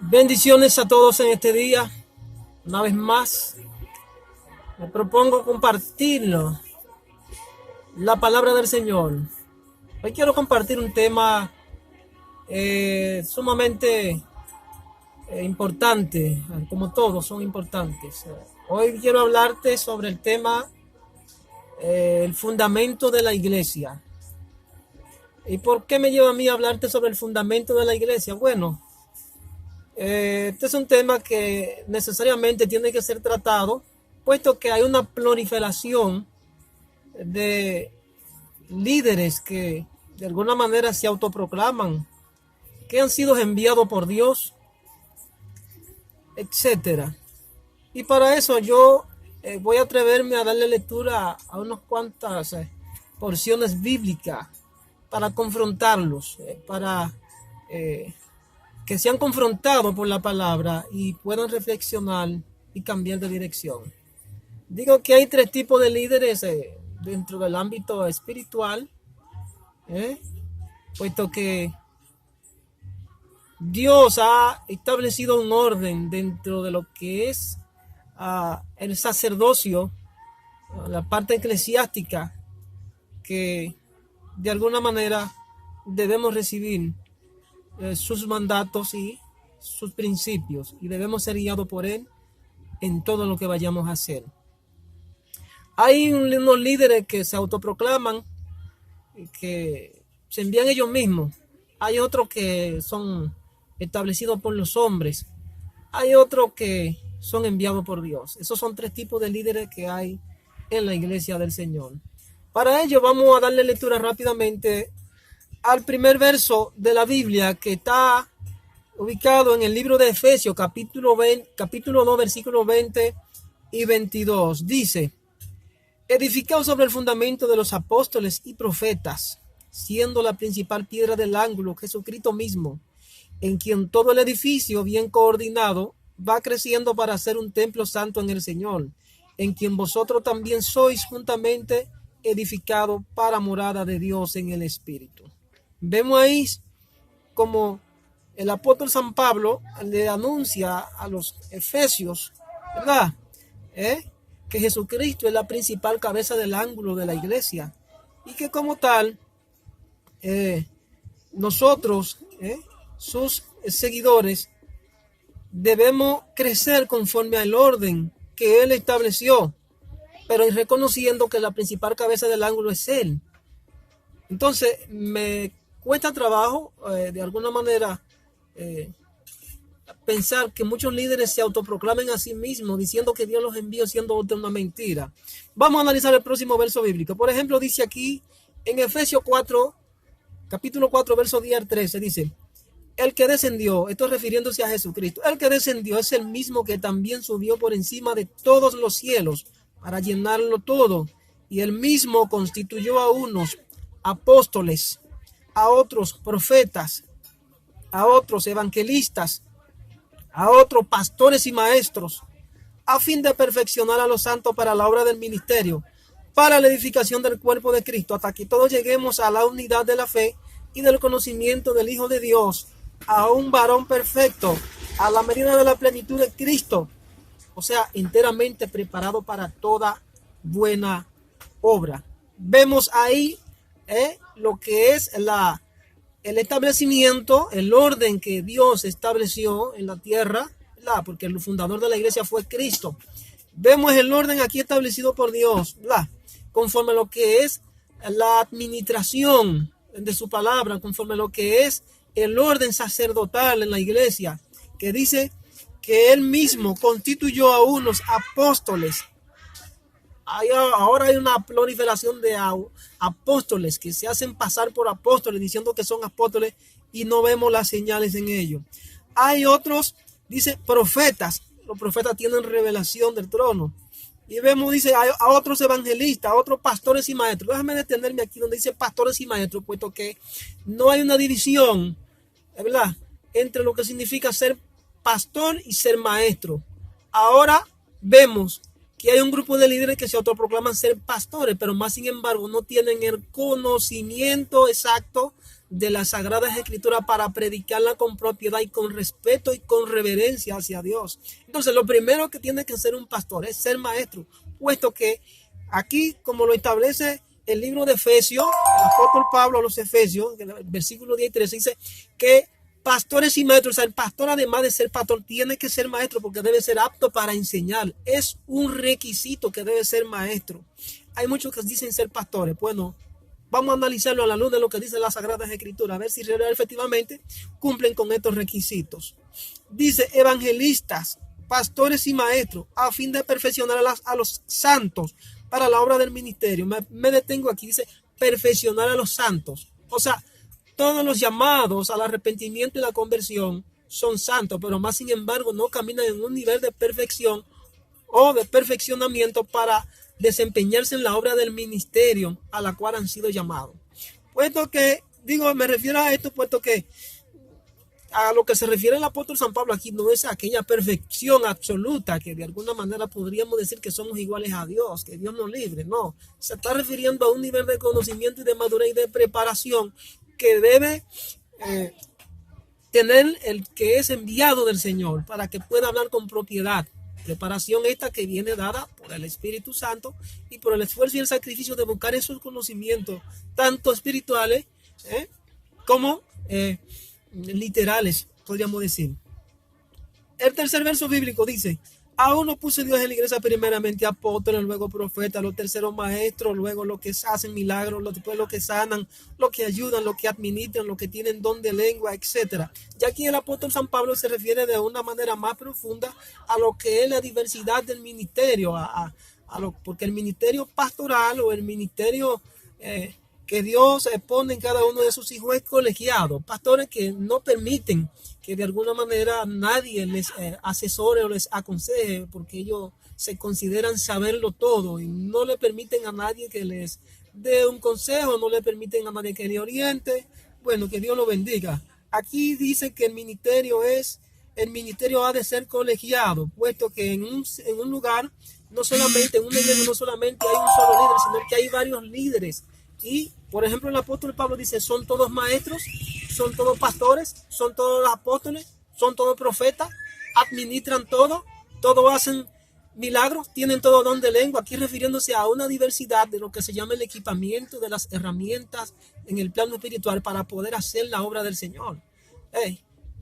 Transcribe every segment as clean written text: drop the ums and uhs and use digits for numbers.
Bendiciones a todos en este día. Una vez más, me propongo compartirlo, la palabra del Señor. Hoy quiero compartir un tema sumamente importante, como todos son importantes. Hoy quiero hablarte sobre el tema, el fundamento de la iglesia. ¿Y por qué me lleva a mí a hablarte sobre el fundamento de la iglesia? Bueno, este es un tema que necesariamente tiene que ser tratado, puesto que hay una proliferación de líderes que de alguna manera se autoproclaman, que han sido enviados por Dios, etcétera. Y para eso yo voy a atreverme a darle lectura a unas cuantas porciones bíblicas para confrontarlos, para que sean confrontados por la palabra y puedan reflexionar y cambiar de dirección. Digo que hay tres tipos de líderes dentro del ámbito espiritual, puesto que Dios ha establecido un orden dentro de lo que es el sacerdocio, la parte eclesiástica, que de alguna manera debemos recibir sus mandatos y sus principios, y debemos ser guiados por Él en todo lo que vayamos a hacer. Hay unos líderes que se autoproclaman, que se envían ellos mismos. Hay otros que son establecidos por los hombres. Hay otros que son enviados por Dios. Esos son tres tipos de líderes que hay en la iglesia del Señor. Para ello vamos a darle lectura rápidamente al primer verso de la Biblia, que está ubicado en el libro de Efesios, capítulo 2, versículos 20 y 22. Dice: edificado sobre el fundamento de los apóstoles y profetas, siendo la principal piedra del ángulo Jesucristo mismo, en quien todo el edificio bien coordinado va creciendo para ser un templo santo en el Señor, en quien vosotros también sois juntamente edificados para morada de Dios en el Espíritu. Vemos ahí como el apóstol San Pablo le anuncia a los efesios, ¿verdad? Que Jesucristo es la principal cabeza del ángulo de la iglesia, y que como tal nosotros, sus seguidores, debemos crecer conforme al orden que Él estableció, pero reconociendo que la principal cabeza del ángulo es Él. Entonces me cuesta trabajo de alguna manera pensar que muchos líderes se autoproclamen a sí mismos diciendo que Dios los envió, siendo otra una mentira. Vamos a analizar el próximo verso bíblico. Por ejemplo, dice aquí en Efesios 4, capítulo 4, verso 10 al 13, dice: el que descendió, esto refiriéndose a Jesucristo, el que descendió es el mismo que también subió por encima de todos los cielos para llenarlo todo, y él mismo constituyó a unos apóstoles, a otros profetas, a otros evangelistas, a otros pastores y maestros, a fin de perfeccionar a los santos para la obra del ministerio, para la edificación del cuerpo de Cristo, hasta que todos lleguemos a la unidad de la fe y del conocimiento del Hijo de Dios, a un varón perfecto, a la medida de la plenitud de Cristo, o sea, enteramente preparado para toda buena obra. Vemos ahí lo que es el establecimiento, el orden que Dios estableció en la tierra, ¿verdad? Porque el fundador de la iglesia fue Cristo. Vemos el orden aquí establecido por Dios, ¿verdad? Conforme a lo que es la administración de su palabra, conforme a lo que es el orden sacerdotal en la iglesia, que dice que Él mismo constituyó a unos apóstoles. Ahora hay una proliferación de apóstoles que se hacen pasar por apóstoles diciendo que son apóstoles y no vemos las señales en ello. Hay otros, dice, profetas. Los profetas tienen revelación del trono. Y vemos, dice, a otros evangelistas, a otros pastores y maestros. Déjame detenerme aquí donde dice pastores y maestros, puesto que no hay una división, ¿verdad?, entre lo que significa ser pastor y ser maestro. Ahora vemos que hay un grupo de líderes que se autoproclaman ser pastores, pero más sin embargo no tienen el conocimiento exacto de las Sagradas Escrituras para predicarla con propiedad y con respeto y con reverencia hacia Dios. Entonces, lo primero que tiene que ser un pastor es ser maestro, puesto que aquí, como lo establece el libro de Efesios, el apóstol Pablo a los Efesios, en el versículo 10 y 13, dice que pastores y maestros, o sea, el pastor además de ser pastor tiene que ser maestro porque debe ser apto para enseñar. Es un requisito que debe ser maestro. Hay muchos que dicen ser pastores. Bueno, vamos a analizarlo a la luz de lo que dice las Sagradas Escrituras, a ver si efectivamente cumplen con estos requisitos. Dice evangelistas, pastores y maestros, a fin de perfeccionar a los santos para la obra del ministerio. Me detengo aquí, dice perfeccionar a los santos. O sea, todos los llamados al arrepentimiento y la conversión son santos, pero más sin embargo no caminan en un nivel de perfección o de perfeccionamiento para desempeñarse en la obra del ministerio a la cual han sido llamados. Puesto que, me refiero a esto, puesto que a lo que se refiere el apóstol San Pablo aquí no es aquella perfección absoluta que de alguna manera podríamos decir que somos iguales a Dios, que Dios nos libre. No, se está refiriendo a un nivel de conocimiento y de madurez y de preparación que debe tener el que es enviado del Señor para que pueda hablar con propiedad. Preparación esta que viene dada por el Espíritu Santo y por el esfuerzo y el sacrificio de buscar esos conocimientos, tanto espirituales como literales, podríamos decir. El tercer verso bíblico dice: a uno puso Dios en la iglesia primeramente apóstoles, luego profetas, los terceros maestros, luego los que hacen milagros, después los que sanan, los que ayudan, los que administran, los que tienen don de lengua, etc. Ya aquí el apóstol San Pablo se refiere de una manera más profunda a lo que es la diversidad del ministerio, porque el ministerio pastoral o el ministerio que Dios pone en cada uno de sus hijos es colegiado. Pastores que no permiten que de alguna manera nadie les asesore o les aconseje, porque ellos se consideran saberlo todo y no le permiten a nadie que les dé un consejo, no le permiten a nadie que le oriente. Bueno, que Dios lo bendiga. Aquí dice que el ministerio ha de ser colegiado, puesto que en un lugar, no solamente en una iglesia, no solamente hay un solo líder, sino que hay varios líderes. Y, por ejemplo, el apóstol Pablo dice: son todos maestros, son todos pastores, son todos apóstoles, son todos profetas, administran todo, todos hacen milagros, tienen todo don de lengua. Aquí refiriéndose a una diversidad de lo que se llama el equipamiento de las herramientas en el plano espiritual para poder hacer la obra del Señor.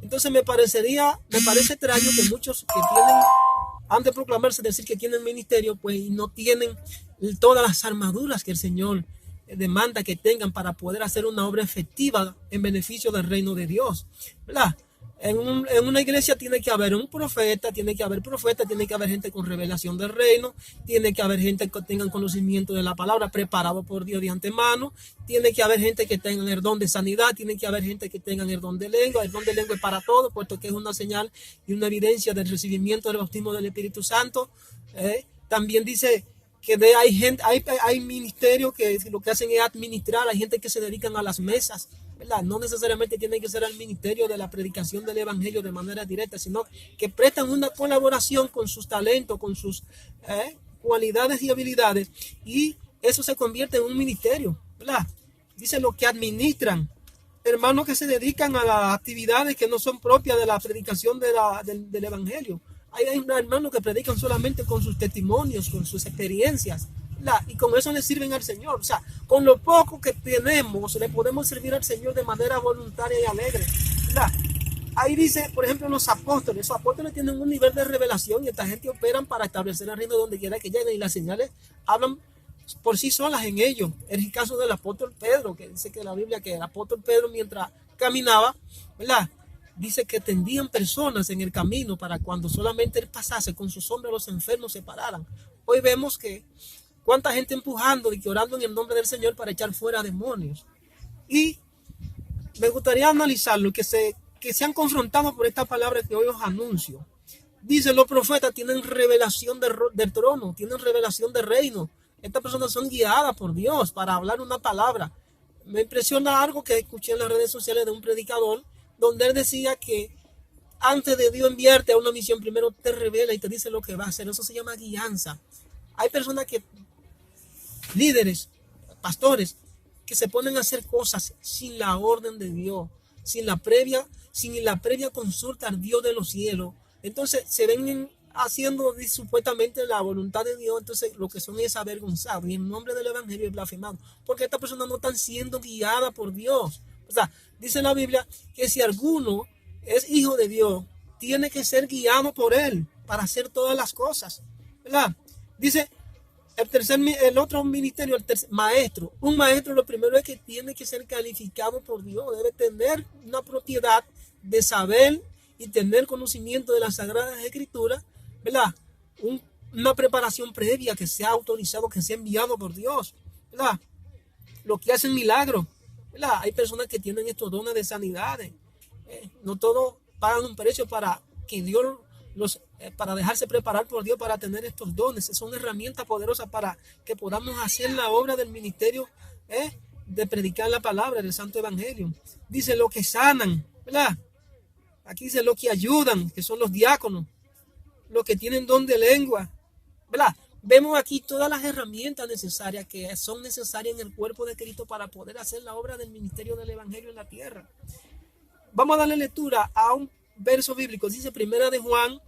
Entonces me parece extraño que muchos que han de proclamarse, decir que tienen ministerio, pues no tienen todas las armaduras que el Señor demanda que tengan para poder hacer una obra efectiva en beneficio del reino de Dios, ¿verdad? En una iglesia tiene que haber un profeta, tiene que haber gente con revelación del reino, tiene que haber gente que tenga conocimiento de la palabra preparado por Dios de antemano, tiene que haber gente que tenga el don de sanidad, tiene que haber gente que tenga el don de lengua. El don de lengua es para todo, puesto que es una señal y una evidencia del recibimiento del bautismo del Espíritu Santo. También dice que hay ministerios que lo que hacen es administrar. Hay gente que se dedican a las mesas, ¿verdad? No necesariamente tiene que ser al ministerio de la predicación del evangelio de manera directa, sino que prestan una colaboración con sus talentos, con sus cualidades y habilidades, y eso se convierte en un ministerio, ¿verdad? Dice los que administran, hermanos que se dedican a las actividades que no son propias de la predicación del evangelio. Hay hermanos que predican solamente con sus testimonios, con sus experiencias, ¿verdad? Y con eso le sirven al Señor. O sea, con lo poco que tenemos, le podemos servir al Señor de manera voluntaria y alegre, ¿verdad? Ahí dice, por ejemplo, los apóstoles tienen un nivel de revelación y esta gente operan para establecer el reino donde quiera que lleguen, y las señales hablan por sí solas en ellos. Es el caso del apóstol Pedro, que dice que la Biblia, que el apóstol Pedro, mientras caminaba, ¿verdad?, dice que tendían personas en el camino para cuando solamente él pasase con sus hombres, los enfermos se pararan. Hoy vemos que cuánta gente empujando y orando en el nombre del Señor para echar fuera demonios. Y me gustaría analizarlo, que sean confrontados por esta palabra que hoy os anuncio. Dice: los profetas tienen revelación del trono, tienen revelación del reino. Estas personas son guiadas por Dios para hablar una palabra. Me impresiona algo que escuché en las redes sociales de un predicador, donde él decía que antes de Dios enviarte a una misión, primero te revela y te dice lo que va a hacer. Eso se llama guianza. Hay personas líderes, pastores, que se ponen a hacer cosas sin la orden de Dios, sin la previa consulta al Dios de los cielos. Entonces se ven haciendo supuestamente la voluntad de Dios, entonces lo que son es avergonzados y en nombre del evangelio es blasfemado, porque estas personas no están siendo guiadas por Dios. O sea, dice la Biblia que si alguno es hijo de Dios, tiene que ser guiado por él para hacer todas las cosas, ¿verdad? Dice el otro ministerio, maestro. Un maestro lo primero es que tiene que ser calificado por Dios, debe tener una propiedad de saber y tener conocimiento de las Sagradas Escrituras, ¿verdad? Una preparación previa que sea autorizado, que sea enviado por Dios, ¿verdad? Lo que hacen milagros, ¿verdad? Hay personas que tienen estos dones de sanidades. No todos pagan un precio para que Dios para dejarse preparar por Dios para tener estos dones. Son herramientas poderosas para que podamos hacer la obra del ministerio, de predicar la palabra del Santo Evangelio. Dice lo que sanan, ¿verdad? Aquí dice lo que ayudan, que son los diáconos, los que tienen don de lengua, ¿verdad? Vemos aquí todas las herramientas necesarias que son necesarias en el cuerpo de Cristo para poder hacer la obra del ministerio del Evangelio en la tierra. Vamos a darle lectura a un verso bíblico. Dice Primera de Juan,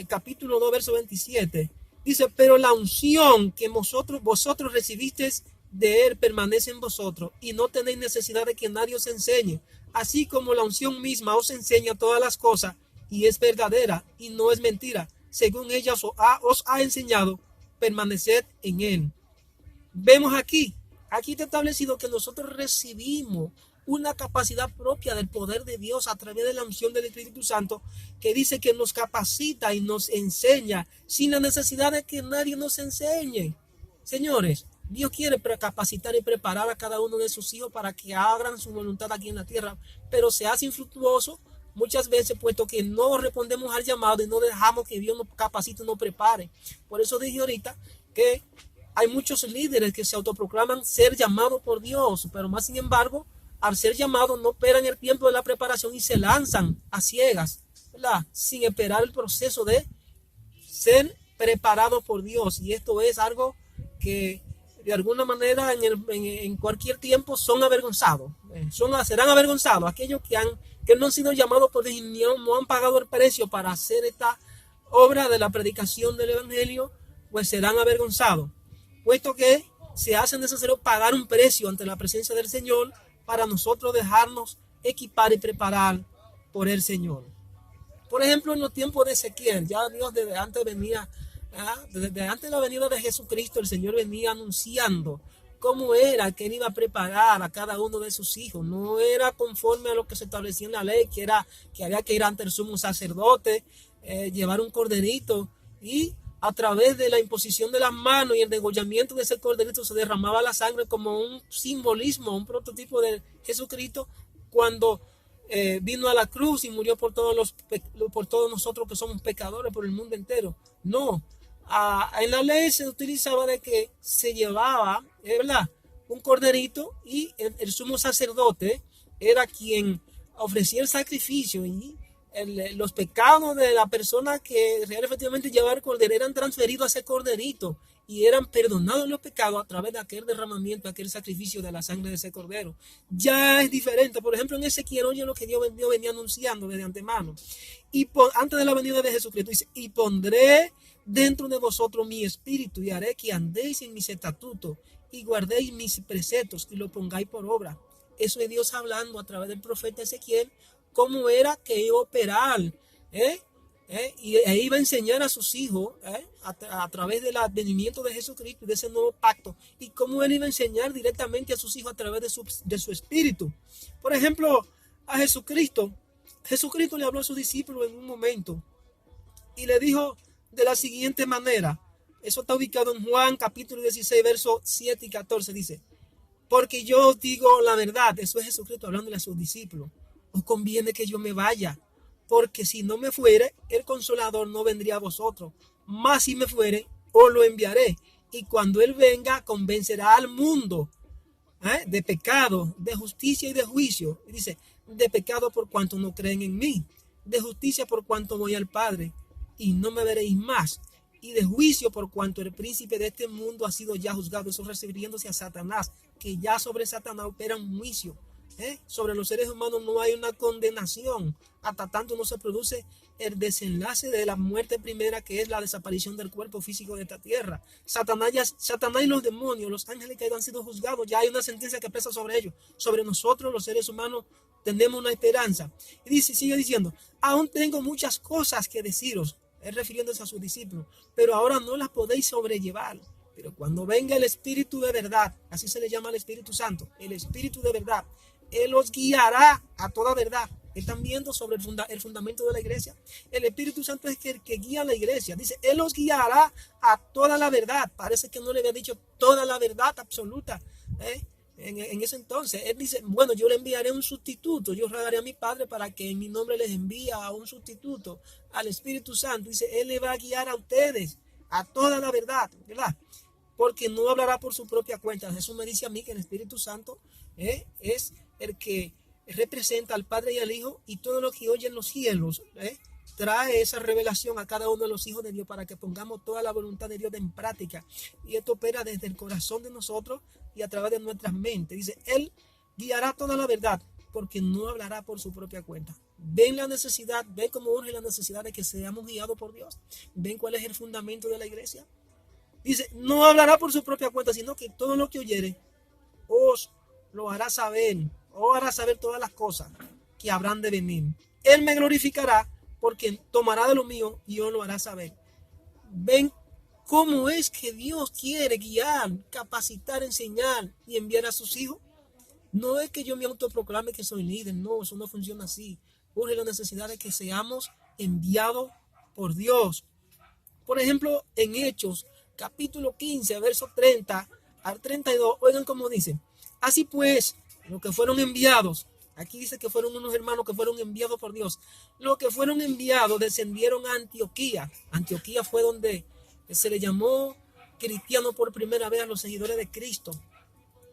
capítulo 2, verso 27. Dice, pero la unción que vosotros recibisteis de él permanece en vosotros y no tenéis necesidad de que nadie os enseñe. Así como la unción misma os enseña todas las cosas y es verdadera y no es mentira, según ella os ha enseñado, permaneced en él. Vemos aquí está establecido que nosotros recibimos una capacidad propia del poder de Dios a través de la unción del Espíritu Santo, que dice que nos capacita y nos enseña sin la necesidad de que nadie nos enseñe. Señores, Dios quiere capacitar y preparar a cada uno de sus hijos para que hagan su voluntad aquí en la tierra, pero se hace infructuoso muchas veces, puesto que no respondemos al llamado y no dejamos que Dios nos capacite y nos prepare. Por eso dije ahorita que hay muchos líderes que se autoproclaman ser llamados por Dios, pero más sin embargo, al ser llamados no esperan el tiempo de la preparación y se lanzan a ciegas, ¿verdad? Sin esperar el proceso de ser preparados por Dios. Y esto es algo que de alguna manera en cualquier tiempo son avergonzados. Serán avergonzados aquellos que no han sido llamados por Dios y no han pagado el precio para hacer esta obra de la predicación del Evangelio, pues serán avergonzados, puesto que se hace necesario pagar un precio ante la presencia del Señor para nosotros dejarnos equipar y preparar por el Señor. Por ejemplo, en los tiempos de Ezequiel, ya Dios desde antes de la venida de Jesucristo, el Señor venía anunciando cómo era que él iba a preparar a cada uno de sus hijos. No era conforme a lo que se establecía en la ley, que había que ir ante el sumo sacerdote, llevar un corderito, y a través de la imposición de las manos y el degollamiento de ese corderito se derramaba la sangre como un simbolismo, un prototipo de Jesucristo cuando vino a la cruz y murió por todos nosotros que somos pecadores, por el mundo entero. No, en la ley se utilizaba de que se llevaba, ¿verdad?, un corderito, y el sumo sacerdote era quien ofrecía el sacrificio, y los pecados de la persona que efectivamente llevaba el cordero eran transferidos a ese corderito y eran perdonados los pecados a través de aquel derramamiento, aquel sacrificio de la sangre de ese cordero. Ya es diferente. Por ejemplo, en Ezequiel, oye lo que Dios venía anunciando desde antemano. Y antes de la venida de Jesucristo dice, y pondré dentro de vosotros mi espíritu y haré que andéis en mis estatutos y guardéis mis preceptos y lo pongáis por obra. Eso es Dios hablando a través del profeta Ezequiel, cómo era que iba a operar, y iba a enseñar a sus hijos a través del advenimiento de Jesucristo y de ese nuevo pacto, y cómo él iba a enseñar directamente a sus hijos a través de su espíritu. Por ejemplo, a Jesucristo le habló a sus discípulos en un momento y le dijo de la siguiente manera. Eso está ubicado en Juan capítulo 16, versos 7 y 14. Dice, porque yo os digo la verdad. Eso es Jesucristo hablándole a sus discípulos. Os conviene que yo me vaya, porque si no me fuere, el Consolador no vendría a vosotros. Mas si me fuere, os lo enviaré. Y cuando él venga, convencerá al mundo de pecado, de justicia y de juicio. Y dice, de pecado por cuanto no creen en mí, de justicia por cuanto voy al Padre y no me veréis más, y de juicio por cuanto el príncipe de este mundo ha sido ya juzgado. Eso refiriéndose a Satanás, que ya sobre Satanás opera un juicio. Sobre los seres humanos no hay una condenación hasta tanto no se produce el desenlace de la muerte primera, que es la desaparición del cuerpo físico de esta tierra. Satanás y los demonios, los ángeles que han sido juzgados, ya hay una sentencia que pesa sobre ellos. Sobre nosotros, los seres humanos, tenemos una esperanza. Y sigue diciendo, aún tengo muchas cosas que deciros, refiriéndose a sus discípulos, pero ahora no las podéis sobrellevar. Pero cuando venga el Espíritu de verdad, así se le llama al Espíritu Santo, el Espíritu de verdad, Él os guiará a toda verdad. ¿Están viendo sobre el fundamento de la iglesia? El Espíritu Santo es el que guía a la iglesia. Dice, Él os guiará a toda la verdad. Parece que no le había dicho toda la verdad absoluta. En ese entonces, Él dice, bueno, yo le enviaré un sustituto. Yo rogaré a mi Padre para que en mi nombre les envíe a un sustituto, al Espíritu Santo. Dice, Él le va a guiar a ustedes a toda la verdad, ¿verdad? Porque no hablará por su propia cuenta. Jesús me dice a mí que el Espíritu Santo es el que representa al Padre y al Hijo, y todo lo que oye en los cielos trae esa revelación a cada uno de los hijos de Dios para que pongamos toda la voluntad de Dios en práctica. Y esto opera desde el corazón de nosotros y a través de nuestras mentes. Dice, Él guiará toda la verdad porque no hablará por su propia cuenta. Ven la necesidad, ven cómo urge la necesidad de que seamos guiados por Dios. Ven cuál es el fundamento de la iglesia. Dice, no hablará por su propia cuenta, sino que todo lo que oyere os lo hará saber, o hará saber todas las cosas que habrán de venir. Él me glorificará porque tomará de lo mío y os lo hará saber. Ven cómo es que Dios quiere guiar, capacitar, enseñar y enviar a sus hijos. No es que yo me autoproclame que soy líder, no, eso no funciona así. Urge la necesidad de que seamos enviados por Dios. Por ejemplo, en Hechos, capítulo 15, verso 30 al 32, oigan cómo dice. Así pues, los que fueron enviados, aquí dice que fueron unos hermanos que fueron enviados por Dios. Los que fueron enviados descendieron a Antioquía. Antioquía fue donde se le llamó cristiano por primera vez a los seguidores de Cristo.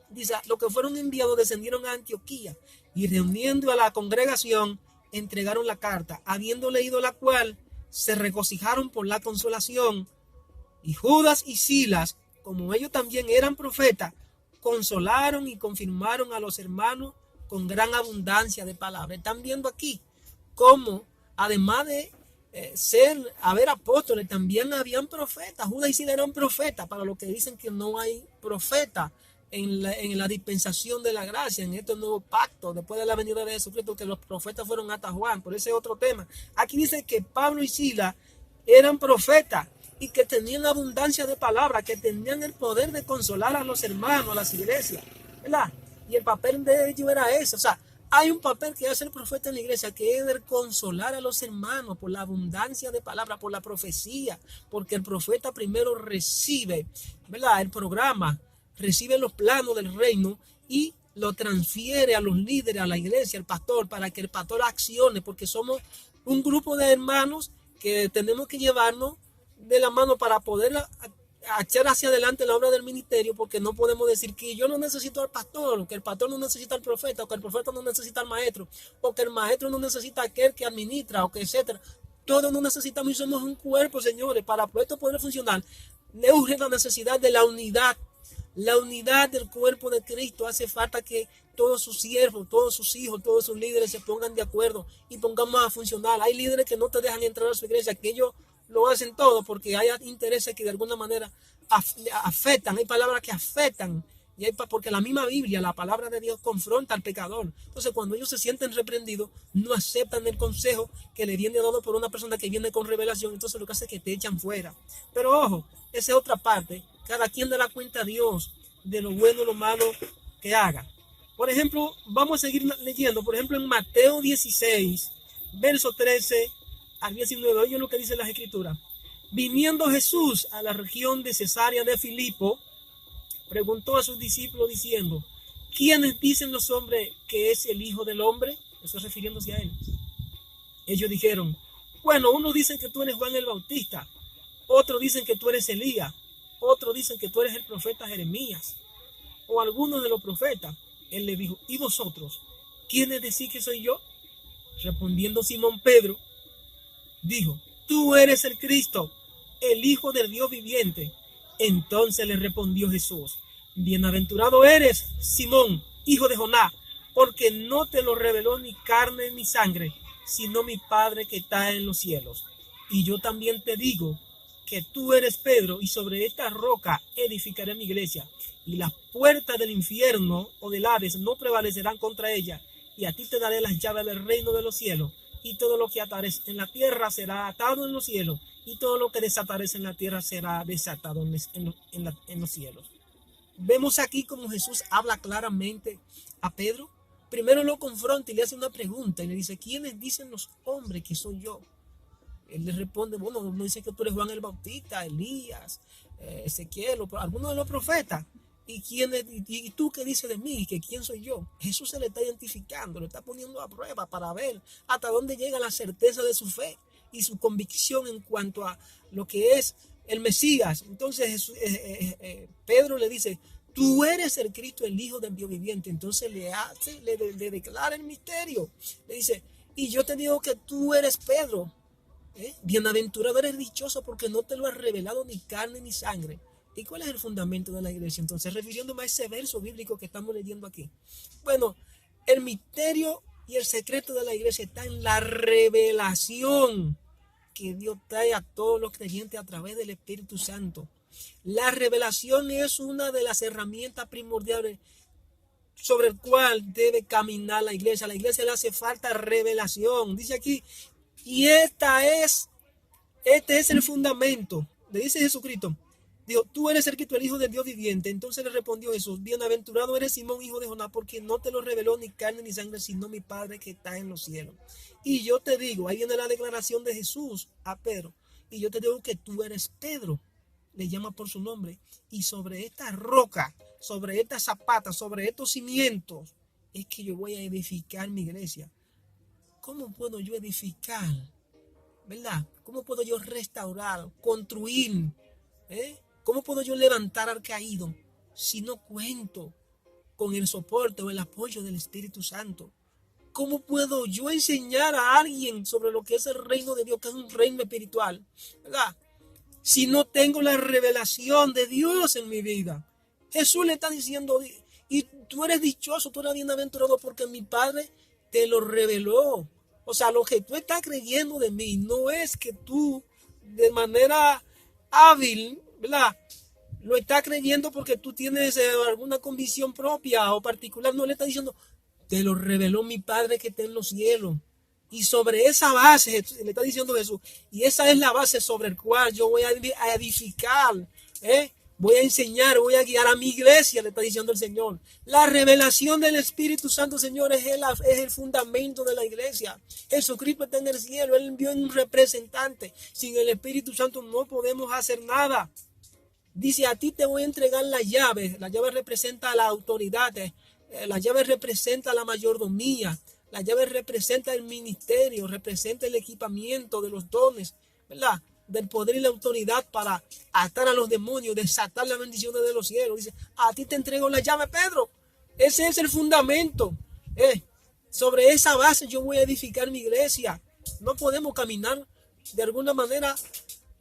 Dice, los que fueron enviados descendieron a Antioquía y reuniendo a la congregación entregaron la carta, habiendo leído la cual se regocijaron por la consolación. Y Judas y Silas, como ellos también eran profetas, consolaron y confirmaron a los hermanos con gran abundancia de palabras. Están viendo aquí cómo, además de haber apóstoles, también habían profetas. Judas y Silas eran profetas, para los que dicen que no hay profeta en la dispensación de la gracia, en este nuevo pacto, después de la venida de Jesucristo, que los profetas fueron hasta Juan, por ese otro tema. Aquí dice que Pablo y Silas eran profetas y que tenían abundancia de palabras, que tenían el poder de consolar a los hermanos, a las iglesias, ¿verdad? Y el papel de ellos era ese. O sea, hay un papel que hace el profeta en la iglesia, que es el consolar a los hermanos por la abundancia de palabras, por la profecía, porque el profeta primero recibe, ¿verdad?, el programa, recibe los planos del reino y lo transfiere a los líderes, a la iglesia, al pastor, para que el pastor accione, porque somos un grupo de hermanos que tenemos que llevarnos de la mano para poder echar hacia adelante la obra del ministerio, porque no podemos decir que yo no necesito al pastor, que el pastor no necesita al profeta, o que el profeta no necesita al maestro, o que el maestro no necesita a aquel que administra, o que etcétera. Todos nos necesitamos y somos un cuerpo, señores. Para esto poder funcionar, le urge la necesidad de la unidad. La unidad del cuerpo de Cristo. Hace falta que todos sus siervos, todos sus hijos, todos sus líderes se pongan de acuerdo y pongamos a funcionar. Hay líderes que no te dejan entrar a su iglesia, que ellos lo hacen todo porque hay intereses que de alguna manera afectan. Hay palabras que afectan. Porque la misma Biblia, la palabra de Dios, confronta al pecador. Entonces, cuando ellos se sienten reprendidos, no aceptan el consejo que le viene dado por una persona que viene con revelación. Entonces, lo que hace es que te echan fuera. Pero ojo, esa es otra parte. Cada quien dará cuenta a Dios de lo bueno y lo malo que haga. Por ejemplo, vamos a seguir leyendo. Por ejemplo, en Mateo 16, verso 13 al 19. Oye lo que dice las Escrituras. Viniendo Jesús a la región de Cesarea de Filipo, preguntó a sus discípulos diciendo, ¿quiénes dicen los hombres que es el Hijo del Hombre? Eso refiriéndose a él. Ellos dijeron, bueno, unos dicen que tú eres Juan el Bautista, otros dicen que tú eres Elías, otros dicen que tú eres el profeta Jeremías, o algunos de los profetas. Él le dijo, ¿y vosotros? ¿Quiénes decís que soy yo? Respondiendo Simón Pedro, dijo, tú eres el Cristo, el Hijo del Dios viviente. Entonces le respondió Jesús, Bienaventurado eres, Simón, hijo de Jonás, porque no te lo reveló ni carne ni sangre, sino mi Padre que está en los cielos. Y yo también te digo que tú eres Pedro, y sobre esta roca edificaré mi iglesia, y las puertas del infierno o del Hades no prevalecerán contra ella, y a ti te daré las llaves del reino de los cielos, y todo lo que atares en la tierra será atado en los cielos, y todo lo que desatares en la tierra será desatado en los cielos. Vemos aquí como Jesús habla claramente a Pedro. Primero lo confronta y le hace una pregunta y le dice, ¿quiénes dicen los hombres que soy yo? Él le responde, bueno, no dice que tú eres Juan el Bautista, Elías, Ezequiel, o alguno de los profetas. ¿Y tú qué dices de mí? ¿Que quién soy yo? Jesús se le está identificando, lo está poniendo a prueba para ver hasta dónde llega la certeza de su fe y su convicción en cuanto a lo que es el Mesías. Entonces Pedro le dice, tú eres el Cristo, el Hijo del Dios viviente. Entonces le declara el misterio. Le dice, y yo te digo que tú eres Pedro. Bienaventurado eres, dichoso, porque no te lo ha revelado ni carne ni sangre. ¿Y cuál es el fundamento de la iglesia? Entonces, refiriéndome a ese verso bíblico que estamos leyendo aquí. Bueno, el misterio y el secreto de la iglesia está en la revelación que Dios trae a todos los creyentes a través del Espíritu Santo. La revelación es una de las herramientas primordiales sobre el cual debe caminar la iglesia. A la iglesia le hace falta revelación. Dice aquí, y este es el fundamento. Le dice Jesucristo, dijo, tú eres el Cristo, el Hijo del Dios viviente. Entonces le respondió Jesús, bienaventurado eres Simón, hijo de Jonás, porque no te lo reveló ni carne ni sangre, sino mi Padre que está en los cielos. Y yo te digo, ahí viene la declaración de Jesús a Pedro, y yo te digo que tú eres Pedro, le llama por su nombre, y sobre esta roca, sobre esta zapata, sobre estos cimientos, es que yo voy a edificar mi iglesia. ¿Cómo puedo yo edificar? ¿Verdad? ¿Cómo puedo yo restaurar, construir? ¿Cómo puedo yo levantar al caído si no cuento con el soporte o el apoyo del Espíritu Santo? ¿Cómo puedo yo enseñar a alguien sobre lo que es el reino de Dios, que es un reino espiritual? ¿Verdad? Si no tengo la revelación de Dios en mi vida. Jesús le está diciendo, y tú eres dichoso, tú eres bienaventurado porque mi Padre te lo reveló. O sea, lo que tú estás creyendo de mí no es que tú de manera hábil, ¿verdad?, lo estás creyendo porque tú tienes alguna convicción propia o particular. No, le está diciendo, te lo reveló mi Padre que está en los cielos. Y sobre esa base, le está diciendo Jesús, y esa es la base sobre la cual yo voy a edificar, voy a enseñar, voy a guiar a mi iglesia, le está diciendo el Señor. La revelación del Espíritu Santo, Señor, es el fundamento de la iglesia. Jesucristo está en el cielo, Él envió un representante. Sin el Espíritu Santo no podemos hacer nada. Dice, a ti te voy a entregar las llaves. La llave representa la autoridad, la llave representa la mayordomía, la llave representa el ministerio, representa el equipamiento de los dones, ¿verdad?, del poder y la autoridad para atar a los demonios, desatar las bendiciones de los cielos. Dice, a ti te entrego la llave, Pedro. Ese es el fundamento. Sobre esa base yo voy a edificar mi iglesia. No podemos caminar de alguna manera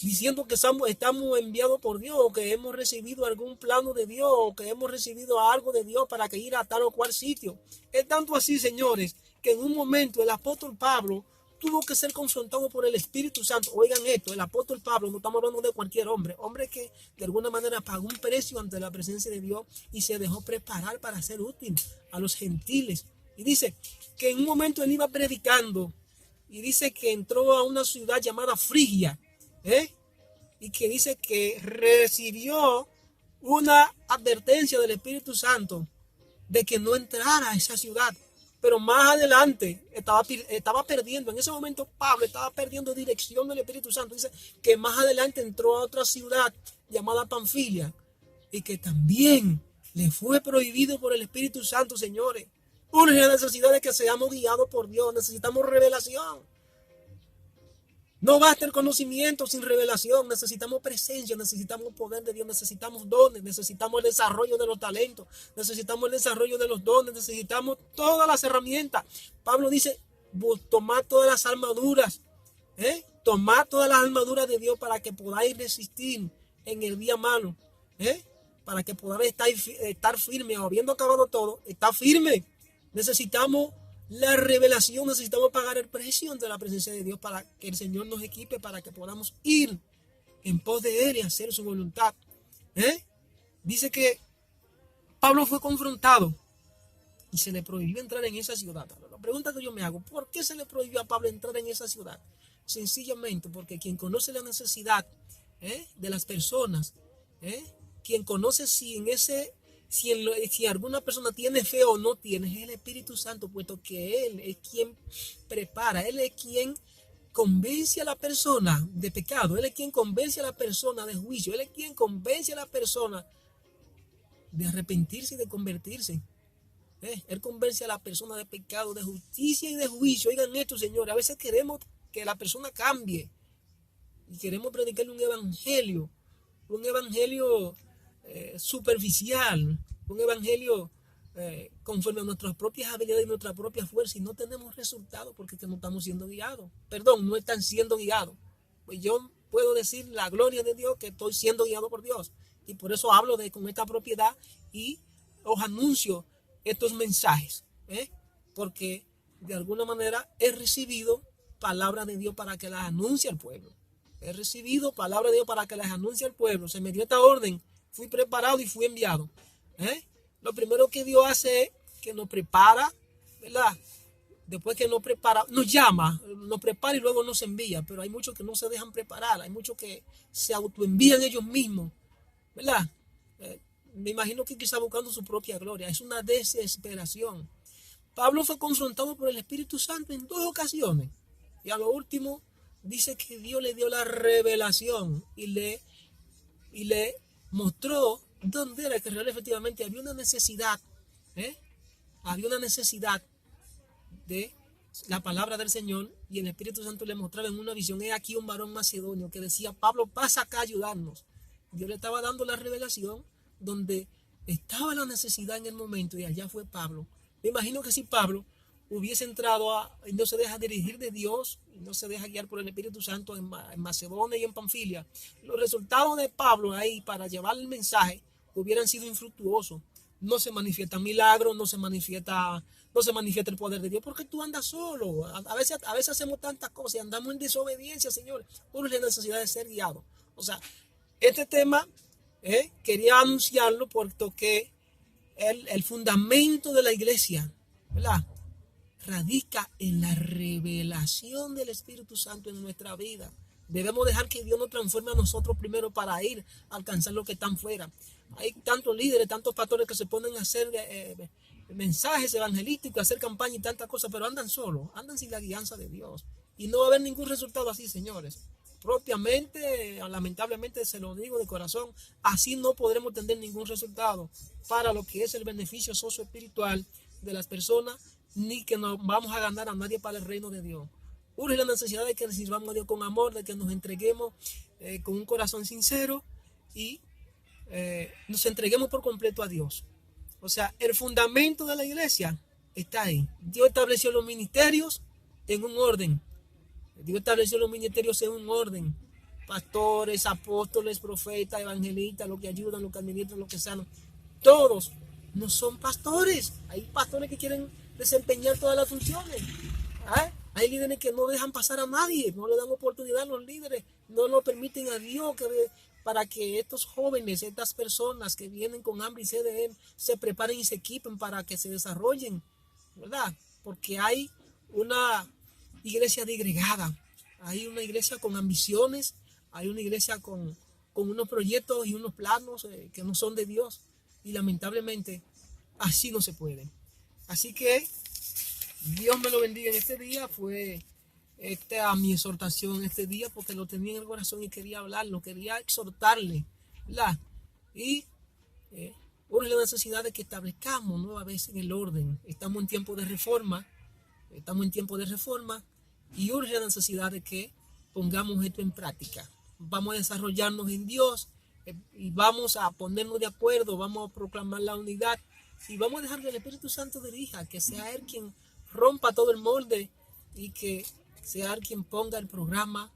diciendo que estamos enviados por Dios, o que hemos recibido algún plano de Dios, o que hemos recibido algo de Dios para que ir a tal o cual sitio. Es tanto así, señores, que en un momento el apóstol Pablo tuvo que ser confrontado por el Espíritu Santo. Oigan esto, el apóstol Pablo, no estamos hablando de cualquier hombre que de alguna manera pagó un precio ante la presencia de Dios y se dejó preparar para ser útil a los gentiles. Y dice que en un momento él iba predicando y dice que entró a una ciudad llamada Frigia, y que dice que recibió una advertencia del Espíritu Santo de que no entrara a esa ciudad. Pero más adelante estaba perdiendo, en ese momento Pablo estaba perdiendo dirección del Espíritu Santo. Dice que más adelante entró a otra ciudad llamada Panfilia y que también le fue prohibido por el Espíritu Santo, señores. Una necesidad de que seamos guiados por Dios, necesitamos revelación. No basta el conocimiento sin revelación, necesitamos presencia, necesitamos poder de Dios, necesitamos dones, necesitamos el desarrollo de los talentos, necesitamos el desarrollo de los dones, necesitamos todas las herramientas. Pablo dice, tomad todas las armaduras, tomad todas las armaduras de Dios para que podáis resistir en el día malo, para que podamos estar firme, o habiendo acabado todo, estar firme. Necesitamos la revelación, necesitamos pagar el precio ante la presencia de Dios para que el Señor nos equipe, para que podamos ir en pos de Él y hacer su voluntad. Dice que Pablo fue confrontado y se le prohibió entrar en esa ciudad. La pregunta que yo me hago, ¿por qué se le prohibió a Pablo entrar en esa ciudad? Sencillamente porque quien conoce la necesidad de las personas, quien conoce si alguna persona tiene fe o no tiene, es el Espíritu Santo, puesto que Él es quien prepara, Él es quien convence a la persona de pecado, Él es quien convence a la persona de juicio, Él es quien convence a la persona de arrepentirse y de convertirse. Él convence a la persona de pecado, de justicia y de juicio. Oigan esto, señores, a veces queremos que la persona cambie y queremos predicarle un evangelio superficial, un evangelio conforme a nuestras propias habilidades y nuestra propia fuerza, y no tenemos resultados porque no estamos siendo guiados. No están siendo guiados. Pues yo puedo decir la gloria de Dios, que estoy siendo guiado por Dios, y por eso hablo con esta propiedad y os anuncio estos mensajes, porque de alguna manera he recibido palabra de Dios para que las anuncie al pueblo. He recibido palabra de Dios para que las anuncie al pueblo. Se me dio esta orden, fui preparado y fui enviado. Lo primero que Dios hace es que nos prepara, ¿verdad? Después que nos prepara, nos llama, nos prepara y luego nos envía. Pero hay muchos que no se dejan preparar, hay muchos que se autoenvían ellos mismos, ¿verdad? Me imagino que quizá buscando su propia gloria. Es una desesperación. Pablo fue confrontado por el Espíritu Santo en 2 ocasiones. Y a lo último dice que Dios le dio la revelación y le mostró dónde era que realmente efectivamente había una necesidad. Había una necesidad de la palabra del Señor, y el Espíritu Santo le mostraba en una visión. He aquí un varón macedonio que decía: Pablo, pasa acá a ayudarnos. Dios le estaba dando la revelación donde estaba la necesidad en el momento, y allá fue Pablo. Me imagino que si Pablo hubiese entrado y no se deja dirigir de Dios, y no se deja guiar por el Espíritu Santo en Macedonia y en Panfilia, los resultados de Pablo ahí para llevar el mensaje hubieran sido infructuosos. No se manifiesta milagro, no se manifiesta el poder de Dios, porque tú andas solo. A veces hacemos tantas cosas y andamos en desobediencia, Señor, por la necesidad de ser guiados. O sea, este tema quería anunciarlo porque el fundamento de la iglesia, ¿verdad?, radica en la revelación del Espíritu Santo en nuestra vida. Debemos dejar que Dios nos transforme a nosotros primero para ir a alcanzar lo que están fuera. Hay tantos líderes, tantos pastores que se ponen a hacer mensajes evangelísticos, a hacer campaña y tantas cosas, pero andan solos, andan sin la guianza de Dios. Y no va a haber ningún resultado así, señores. Propiamente, lamentablemente se lo digo de corazón, así no podremos tener ningún resultado para lo que es el beneficio socioespiritual de las personas, ni que nos vamos a ganar a nadie para el reino de Dios. Urge la necesidad de que le sirvamos a Dios con amor, de que nos entreguemos con un corazón sincero y nos entreguemos por completo a Dios. O sea, el fundamento de la iglesia está ahí. Dios estableció los ministerios en un orden. Dios estableció los ministerios en un orden. Pastores, apóstoles, profetas, evangelistas, los que ayudan, los que administran, los que sanan. Todos no son pastores. Hay pastores que quieren desempeñar todas las funciones. Hay líderes que no dejan pasar a nadie, no le dan oportunidad a los líderes, no lo permiten a Dios para que estos jóvenes, estas personas que vienen con hambre y sed de Él, se preparen y se equipen para que se desarrollen, ¿verdad? Porque hay una iglesia disgregada, hay una iglesia con ambiciones, hay una iglesia con unos proyectos y unos planos que no son de Dios, y lamentablemente así no se puede. Así que Dios me lo bendiga en este día. Fue mi exhortación este día porque lo tenía en el corazón y quería hablarlo, quería exhortarle, ¿verdad? Y urge la necesidad de que establezcamos nueva vez en el orden. Estamos en tiempo de reforma, y urge la necesidad de que pongamos esto en práctica. Vamos a desarrollarnos en Dios y vamos a ponernos de acuerdo, vamos a proclamar la unidad y vamos a dejar que el Espíritu Santo dirija, que sea Él quien rompa todo el molde y que sea Él quien ponga el programa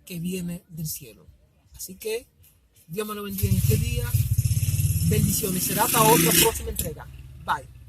que viene del cielo. Así que Dios me lo bendiga en este día. Bendiciones. Será hasta otra próxima entrega. Bye.